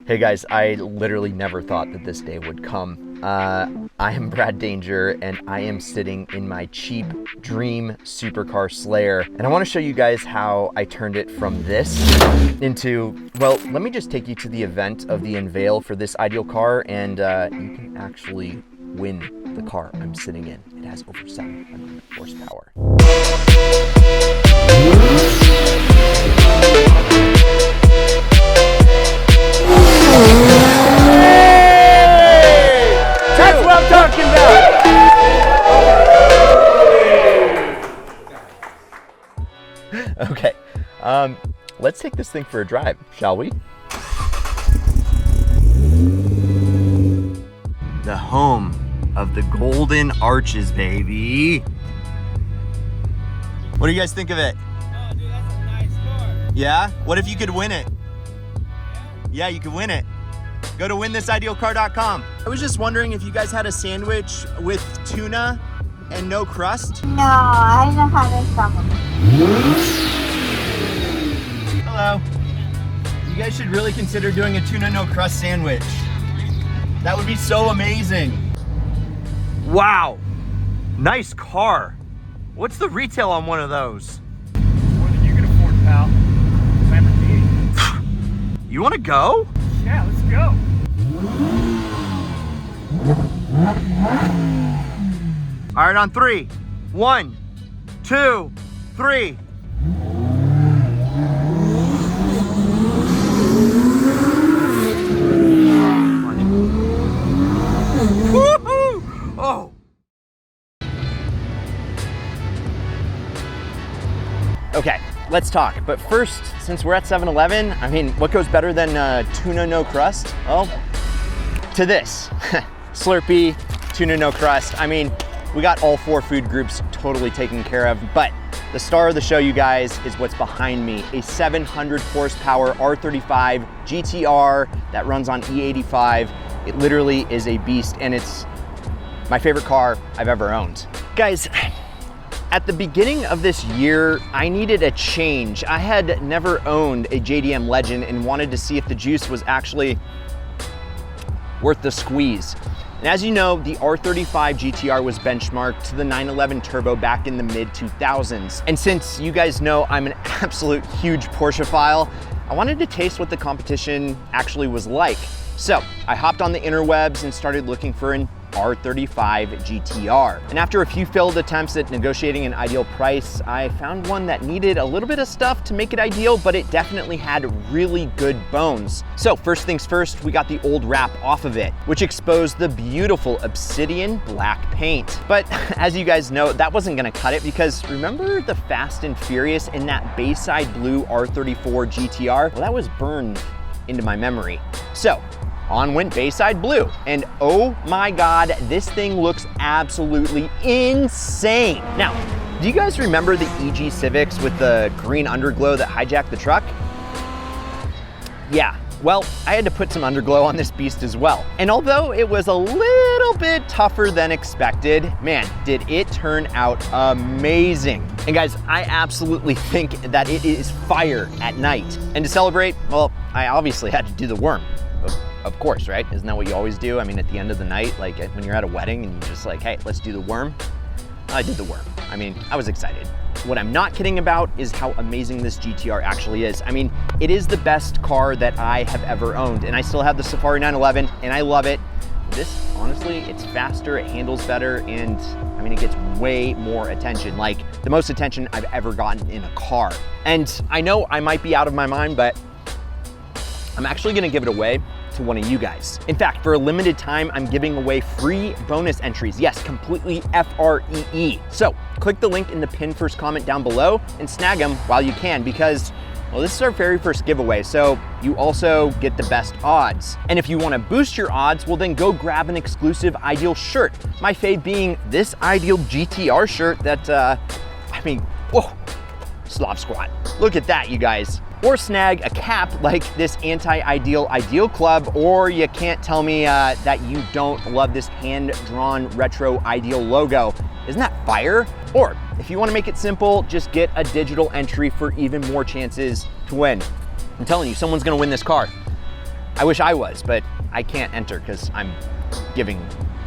Hey guys, I literally never thought that this day would come. I am Brad Danger and I am sitting in my cheap dream supercar Slayer. And I want to show you guys how I turned it from this into, well, let me just take you to the event of the unveil for this ideal car and you can actually win the car I'm sitting in. It has over 700 horsepower. That's what I'm talking about. Okay, let's take this thing for a drive, shall we? The home of the Golden Arches, baby. What do you guys think of it? Oh, dude, that's a nice car. Yeah? What if you could win it? Yeah, you could win it. Go to winthisIdealcar.com. I was just wondering if you guys had a sandwich with tuna and no crust? No, I don't have a stomach. Hello. You guys should really consider doing a tuna no crust sandwich. That would be so amazing. Wow, nice car. What's the retail on one of those? More than you can afford, pal. Lamborghini. You want to go? Yeah, let's go. All right, on 3. 1, 2, 3. Woohoo! Oh. Okay, let's talk. But first, since we're at 7-Eleven, I mean, what goes better than tuna no crust? Well, to this. Slurpee, tuna no crust. I mean, we got all 4 food groups totally taken care of, but the star of the show, you guys, is what's behind me. A 700 horsepower R35 GT-R that runs on E85. It literally is a beast, and it's my favorite car I've ever owned. Guys, at the beginning of this year, I needed a change. I had never owned a JDM Legend and wanted to see if the juice was actually worth the squeeze. And as you know, the R35 GT-R was benchmarked to the 911 Turbo back in the mid-2000s. And since you guys know I'm an absolute huge Porsche-phile, I wanted to taste what the competition actually was like. So I hopped on the interwebs and started looking for an R35 GT-R. And after a few failed attempts at negotiating an ideal price, I found one that needed a little bit of stuff to make it ideal, but it definitely had really good bones. So first things first, we got the old wrap off of it, which exposed the beautiful obsidian black paint. But as you guys know, that wasn't gonna cut it, because remember the Fast and Furious in that Bayside Blue R34 GT-R? Well, that was burned into my memory. So on went Bayside Blue, and oh my God, this thing looks absolutely insane. Now, do you guys remember the EG Civics with the green underglow that hijacked the truck? Yeah, well, I had to put some underglow on this beast as well. And although it was a little bit tougher than expected, man, did it turn out amazing. And guys, I absolutely think that it is fire at night. And to celebrate, well, I obviously had to do the worm. Of course, right? Isn't that what you always do? I mean, at the end of the night, like when you're at a wedding and you're just like, hey, let's do the worm. I did the worm. I mean, I was excited. What I'm not kidding about is how amazing this GT-R actually is. I mean, it is the best car that I have ever owned, and I still have the Safari 911 and I love it. This, honestly, it's faster, it handles better, and I mean, it gets way more attention, like the most attention I've ever gotten in a car. And I know I might be out of my mind, but I'm actually gonna give it away to one of you guys. In fact, for a limited time, I'm giving away free bonus entries. Yes, completely free. So click the link in the pinned first comment down below and snag them while you can, because, well, this is our very first giveaway, so you also get the best odds. And if you want to boost your odds, well, then go grab an exclusive Ideal shirt. My fave being this Ideal GT-R shirt that, I mean, whoa, Slav squat. Look at that, you guys. Or snag a cap like this Anti-Ideal Ideal Club, or you can't tell me that you don't love this hand-drawn retro Ideal logo. Isn't that fire? Or if you want to make it simple, just get a digital entry for even more chances to win. I'm telling you, someone's gonna win this car. I wish I was, but I can't enter because I'm giving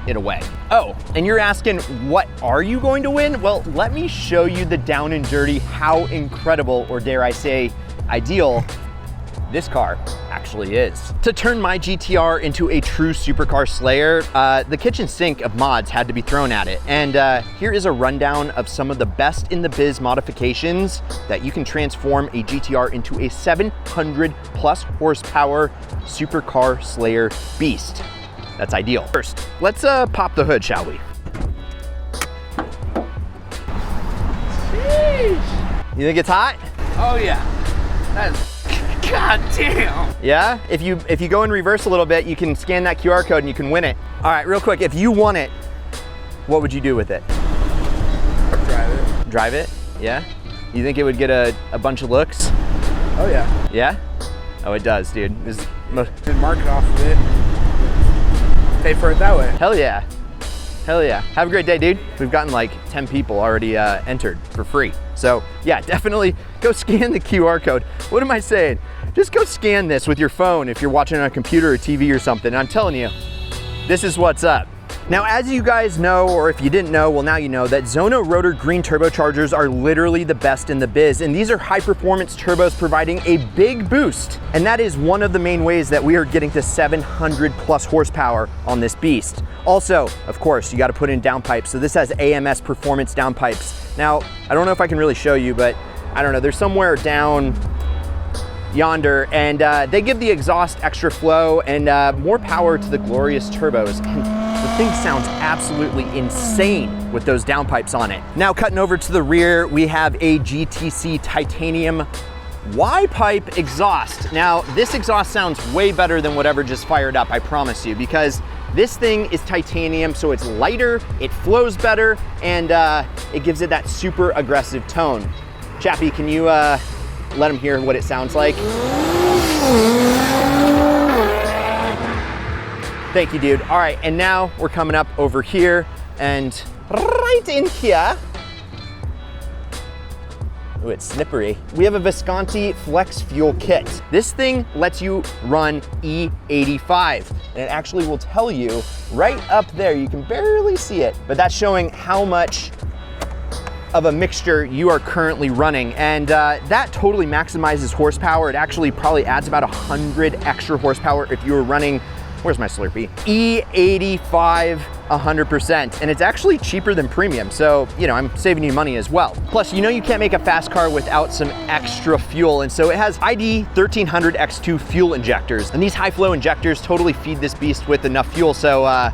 it away. Oh, and you're asking, what are you going to win? Well, let me show you the down and dirty, how incredible, or dare I say, ideal, this car actually is. To turn my GT-R into a true supercar slayer, the kitchen sink of mods had to be thrown at it. And here is a rundown of some of the best in the biz modifications that you can transform a GT-R into a 700 plus horsepower supercar slayer beast. That's ideal. First, let's pop the hood, shall we? Sheesh. You think it's hot? Oh yeah. That's god damn. Yeah, if you go in reverse a little bit, you can scan that QR code and you can win it. All right, real quick, if you won it, what would you do with it? Drive it. Drive it? Yeah? You think it would get a bunch of looks? Oh yeah. Yeah? Oh, it does, dude. Good market off of it. Pay for it that way. Hell yeah. Hell yeah. Have a great day, dude. We've gotten like 10 people already entered for free. So yeah, definitely go scan the QR code. What am I saying? Just go scan this with your phone if you're watching on a computer or TV or something. I'm telling you, this is what's up. Now, as you guys know, or if you didn't know, well now you know, that Xona rotor green turbochargers are literally the best in the biz. And these are high performance turbos providing a big boost. And that is one of the main ways that we are getting to 700 plus horsepower on this beast. Also, of course, you got to put in downpipes. So this has AMS performance downpipes. Now, I don't know if I can really show you, but I don't know, they're somewhere down yonder, and they give the exhaust extra flow and more power to the glorious turbos. And the thing sounds absolutely insane with those downpipes on it. Now, cutting over to the rear, we have a GTC titanium Y-pipe exhaust. Now, this exhaust sounds way better than whatever just fired up, I promise you, because this thing is titanium, so it's lighter, it flows better, and it gives it that super aggressive tone. Chappie, can you let them hear what it sounds like? Thank you, dude. All right, and now we're coming up over here, and right in here, ooh, it's slippery. We have a Visconti Flex Fuel Kit. This thing lets you run E85, and it actually will tell you right up there, you can barely see it, but that's showing how much of a mixture you are currently running, and that totally maximizes horsepower. It actually probably adds about 100 extra horsepower if you were running, where's my Slurpee? E85 100%, and it's actually cheaper than premium, so you know, I'm saving you money as well. Plus, you know, you can't make a fast car without some extra fuel, and so it has ID 1300 X2 fuel injectors, and these high flow injectors totally feed this beast with enough fuel, so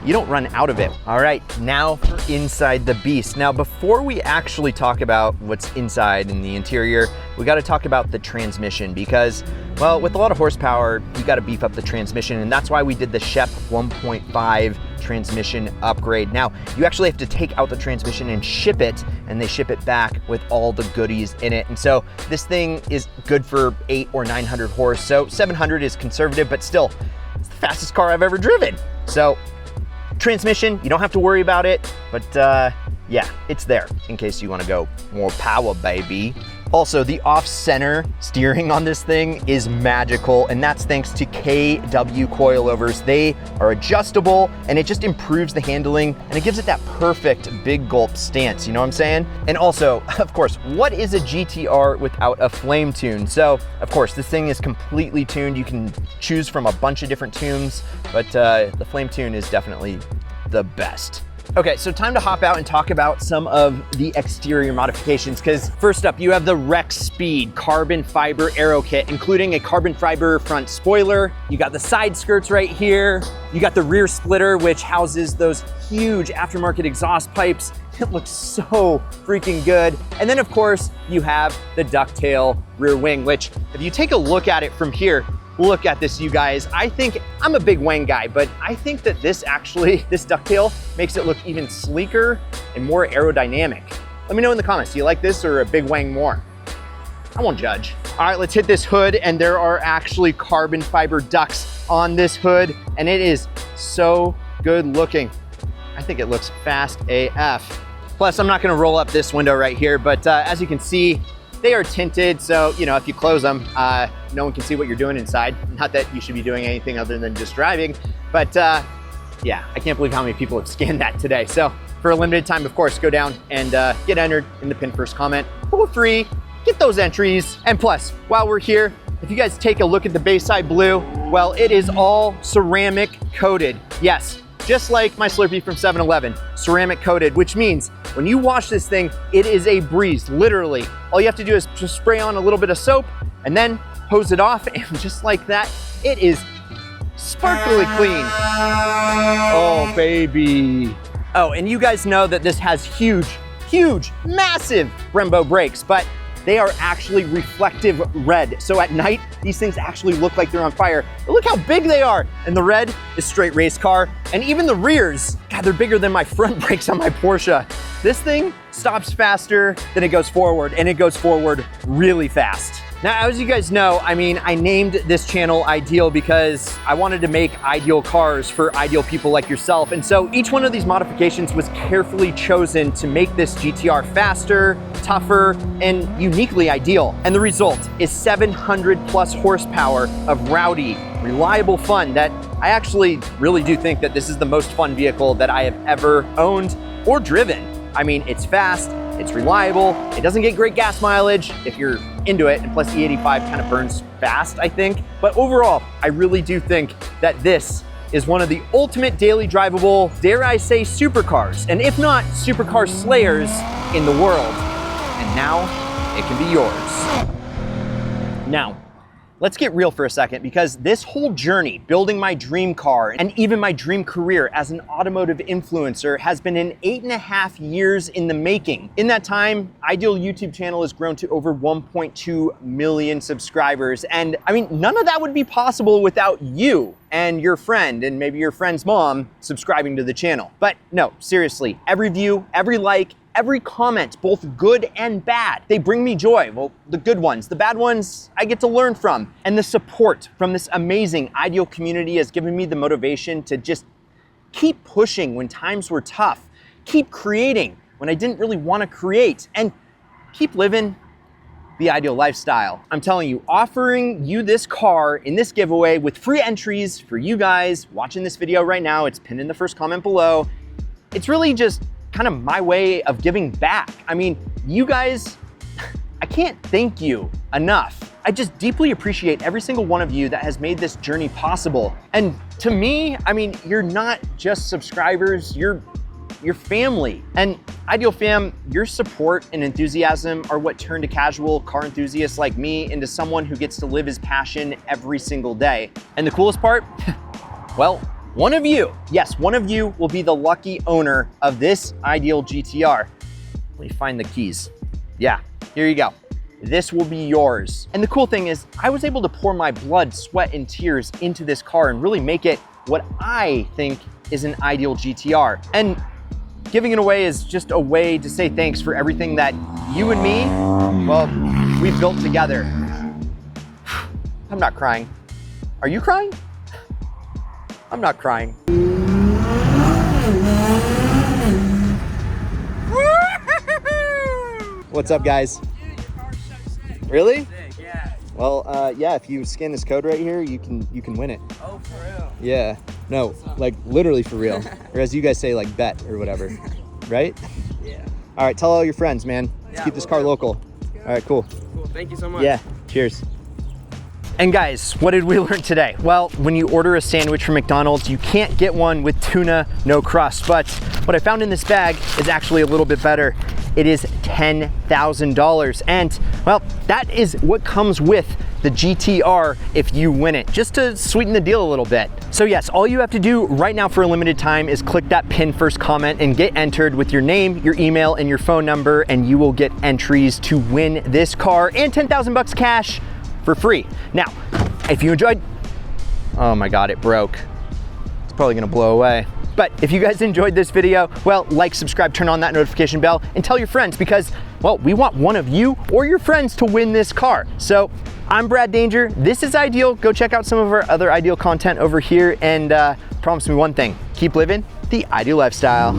you don't run out of it. All right, now for inside the beast. Now, before we actually talk about what's inside in the interior, we gotta talk about the transmission because, well, with a lot of horsepower, you gotta beef up the transmission, and that's why we did the Shep 1.5 transmission upgrade. Now, you actually have to take out the transmission and ship it, and they ship it back with all the goodies in it. And so this thing is good for 800 or 900 horse, so 700 is conservative, but still, it's the fastest car I've ever driven. So, transmission, you don't have to worry about it, but yeah, it's there in case you want to go more power, baby. Also, the off-center steering on this thing is magical, and that's thanks to KW coilovers. They are adjustable, and it just improves the handling, and it gives it that perfect big gulp stance, you know what I'm saying? And also, of course, what is a GT-R without a flame tune? So, of course, this thing is completely tuned. You can choose from a bunch of different tunes, but the flame tune is definitely the best. Okay, so time to hop out and talk about some of the exterior modifications, because first up, you have the Rex Speed carbon fiber aero kit, including a carbon fiber front spoiler. You got the side skirts right here. You got the rear splitter, which houses those huge aftermarket exhaust pipes. It looks so freaking good. And then of course, you have the ducktail rear wing, which if you take a look at it from here, look at this, you guys. I think, I'm a big wang guy, but I think that this ducktail makes it look even sleeker and more aerodynamic. Let me know in the comments, do you like this or a big wang more? I won't judge. All right, let's hit this hood, and there are actually carbon fiber ducts on this hood, and it is so good looking. I think it looks fast AF. Plus, I'm not gonna roll up this window right here, but as you can see, They are tinted, so, you know, if you close them, no one can see what you're doing inside. Not that you should be doing anything other than just driving, but yeah, I can't believe how many people have scanned that today. So for a limited time, of course, go down and get entered in the pin first comment for free. Get those entries. And plus, while we're here, if you guys take a look at the Bayside Blue, well, it is all ceramic coated. Yes, just like my Slurpee from 7-Eleven, ceramic coated, which means when you wash this thing, it is a breeze, literally. All you have to do is just spray on a little bit of soap and then hose it off, and just like that, it is sparkly clean. Oh, baby. Oh, and you guys know that this has huge, massive Brembo brakes, but they are actually reflective red. So at night, these things actually look like they're on fire. But look how big they are. And the red is straight race car. And even the rears, God, they're bigger than my front brakes on my Porsche. This thing stops faster than it goes forward, and it goes forward really fast. Now, as you guys know, I mean, I named this channel Ideal because I wanted to make ideal cars for ideal people like yourself. And so each one of these modifications was carefully chosen to make this GT-R faster, tougher, and uniquely ideal. And the result is 700 plus horsepower of rowdy, reliable fun that I actually really do think that this is the most fun vehicle that I have ever owned or driven. I mean, it's fast, it's reliable, it doesn't get great gas mileage if you're into it, and plus E85 kind of burns fast, I think. But overall, I really do think that this is one of the ultimate daily drivable, dare I say, supercars, and if not supercar slayers in the world. And now it can be yours. Now, let's get real for a second, because this whole journey, building my dream car and even my dream career as an automotive influencer, has been in 8.5 years in the making. In that time, Ideal YouTube channel has grown to over 1.2 million subscribers. And I mean, none of that would be possible without you and your friend and maybe your friend's mom subscribing to the channel. But no, seriously, every view, every like, every comment, both good and bad, they bring me joy. Well, the good ones, the bad ones, I get to learn from. And the support from this amazing Ideal community has given me the motivation to just keep pushing when times were tough, keep creating when I didn't really want to create, and keep living the Ideal lifestyle. I'm telling you, offering you this car in this giveaway with free entries for you guys watching this video right now, it's pinned in the first comment below. It's really just kind of my way of giving back. I mean, you guys, I can't thank you enough. I just deeply appreciate every single one of you that has made this journey possible. And to me, I mean, you're not just subscribers, you're family. And Ideal fam, your support and enthusiasm are what turned a casual car enthusiast like me into someone who gets to live his passion every single day. And the coolest part, well, one of you, yes, one of you will be the lucky owner of this Ideal GT-R. Let me find the keys. Yeah, here you go. This will be yours. And the cool thing is, I was able to pour my blood, sweat, and tears into this car and really make it what I think is an Ideal GT-R. And giving it away is just a way to say thanks for everything that you and me, well, we've built together. I'm not crying. Are you crying? I'm not crying. What's up, guys? Dude, your car's so sick. Really? Sick, yeah. Well, yeah, if you scan this code right here, you can win it. Oh, for real? Yeah. No, like literally for real. Or as you guys say, like bet or whatever. Right? Yeah. All right, tell all your friends, man. Let's Yeah, keep this will car do. local. All right, cool. Cool, thank you so much. Yeah, cheers. And guys, what did we learn today? Well, when you order a sandwich from McDonald's, you can't get one with tuna, no crust. But what I found in this bag is actually a little bit better. It is $10,000. And well, that is what comes with the GT-R if you win it, just to sweeten the deal a little bit. So yes, all you have to do right now for a limited time is click that pin first comment and get entered with your name, your email, and your phone number, and you will get entries to win this car and 10,000 bucks cash for free. Now, if you enjoyed, oh my God, it broke. It's probably gonna blow away. But if you guys enjoyed this video, well, like, subscribe, turn on that notification bell, and tell your friends because, well, we want one of you or your friends to win this car. So I'm Brad Danger, this is Ideal. Go check out some of our other Ideal content over here, and promise me one thing, keep living the Ideal lifestyle.